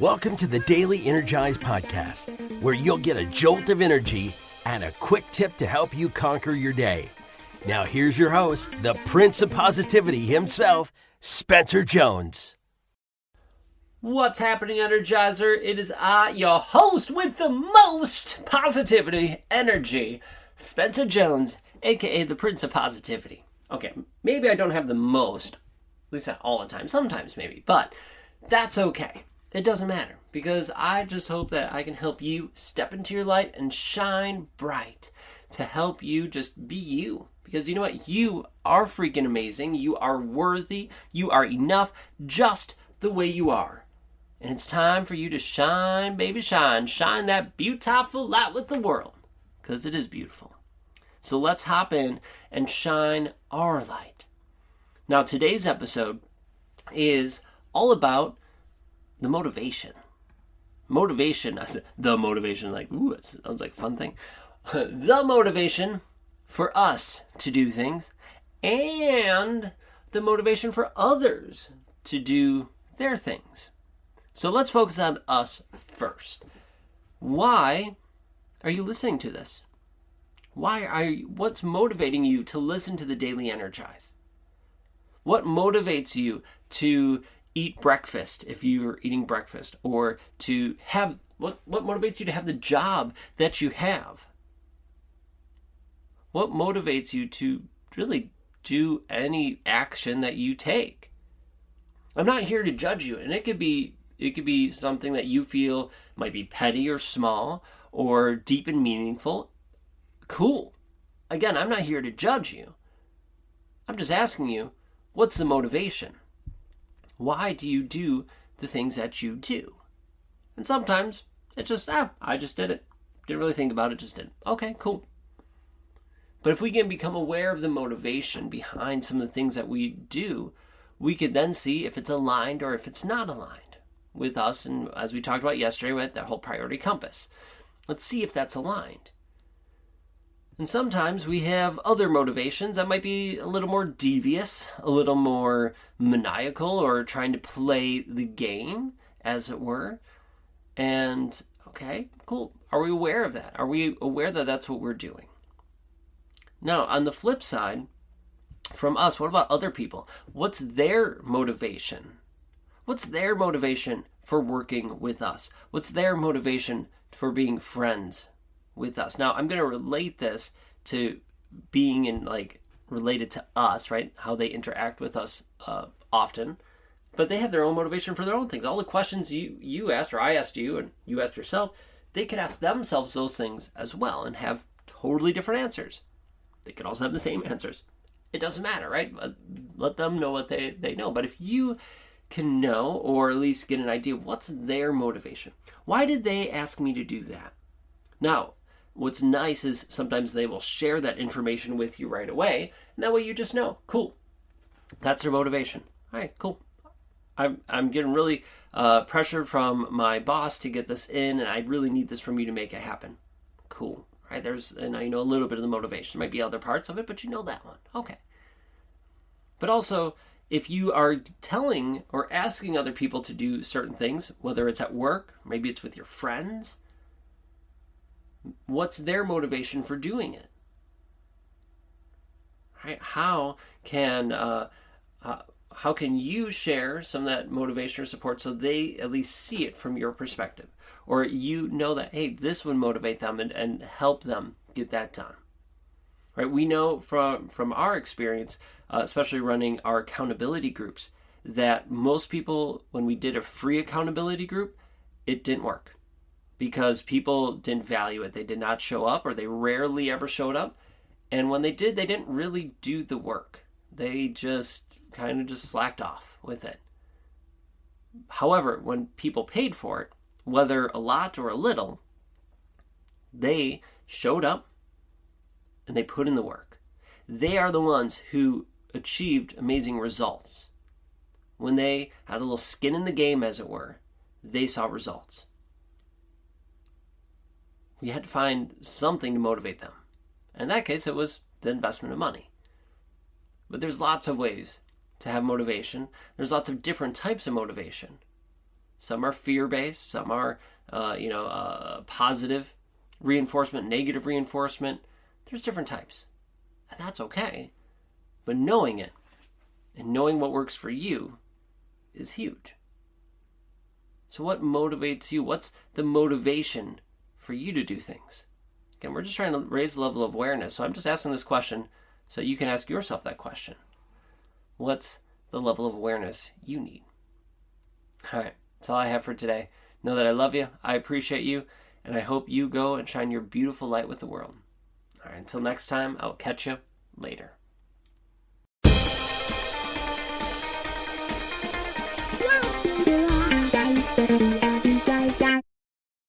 Welcome to the Daily Energize Podcast, where you'll get a jolt of energy and a quick tip to help you conquer your day. Now here's your host, the Prince of Positivity himself, Spencer Jones. What's happening, Energizer? It is I, your host with the most positivity, energy, Spencer Jones, aka the Prince of Positivity. Okay, maybe I don't have the most, at least not all the time, sometimes maybe, but that's okay. It doesn't matter, because I just hope that I can help you step into your light and shine bright to help you just be you. Because you know what? You are freaking amazing. You are worthy. You are enough just the way you are. And it's time for you to shine, baby, shine. Shine that beautiful light with the world, because it is beautiful. So let's hop in and shine our light. Now, today's episode is all about the motivation. Motivation, the motivation, like, ooh, it sounds like a fun thing. The motivation for us to do things and the motivation for others to do their things. So let's focus on us first. Why are you listening to this? What's motivating you to listen to the Daily Energize? What motivates you to eat breakfast if you're eating breakfast, or to have, what motivates you to have the job that you have? What motivates you to really do any action that you take? I'm not here to judge you, and it could be something that you feel might be petty or small or deep and meaningful. Cool. Again, I'm not here to judge you. I'm just asking you, what's the motivation? Why do you do the things that you do? And sometimes it's just, I just did it. Didn't really think about it, just did it. Okay, cool. But if we can become aware of the motivation behind some of the things that we do, we could then see if it's aligned or if it's not aligned with us. And as we talked about yesterday with that whole priority compass, let's see if that's aligned. And sometimes we have other motivations that might be a little more devious, a little more maniacal, or trying to play the game, as it were. And, okay, cool. Are we aware of that? Are we aware that that's what we're doing? Now, on the flip side, from us, what about other people? What's their motivation? What's their motivation for working with us? What's their motivation for being friends with us? Now, I'm going to relate this to being related to us, right? How they interact with us often. But they have their own motivation for their own things. All the questions you asked, or I asked you, and you asked yourself, they could ask themselves those things as well and have totally different answers. They could also have the same answers. It doesn't matter, right? Let them know what they know. But if you can know, or at least get an idea of what's their motivation. Why did they ask me to do that? Now, what's nice is sometimes they will share that information with you right away, and that way you just know, cool, that's their motivation. All right, cool. I'm getting really pressured from my boss to get this in, and I really need this from you to make it happen. Cool. Right, and now you know a little bit of the motivation. There might be other parts of it, but you know that one. Okay. But also, if you are telling or asking other people to do certain things, whether it's at work, maybe it's with your friends, what's their motivation for doing it? Right? How can you share some of that motivation or support so they at least see it from your perspective? Or you know that, hey, this would motivate them and help them get that done. Right? We know from our experience, especially running our accountability groups, that most people, when we did a free accountability group, it didn't work. Because people didn't value it. They did not show up, or they rarely ever showed up. And when they did, they didn't really do the work. They just kind of slacked off with it. However, when people paid for it, whether a lot or a little, they showed up and they put in the work. They are the ones who achieved amazing results. When they had a little skin in the game, as it were, they saw results. We had to find something to motivate them. In that case, it was the investment of money. But there's lots of ways to have motivation. There's lots of different types of motivation. Some are fear-based. Some are, positive reinforcement, negative reinforcement. There's different types. And that's okay. But knowing it and knowing what works for you is huge. So what motivates you? What's the motivation for you to do things? Again, we're just trying to raise the level of awareness. So I'm just asking this question so you can ask yourself that question. What's the level of awareness you need? All right, that's all I have for today. Know that I love you, I appreciate you, and I hope you go and shine your beautiful light with the world. All right, until next time, I'll catch you later. Wow.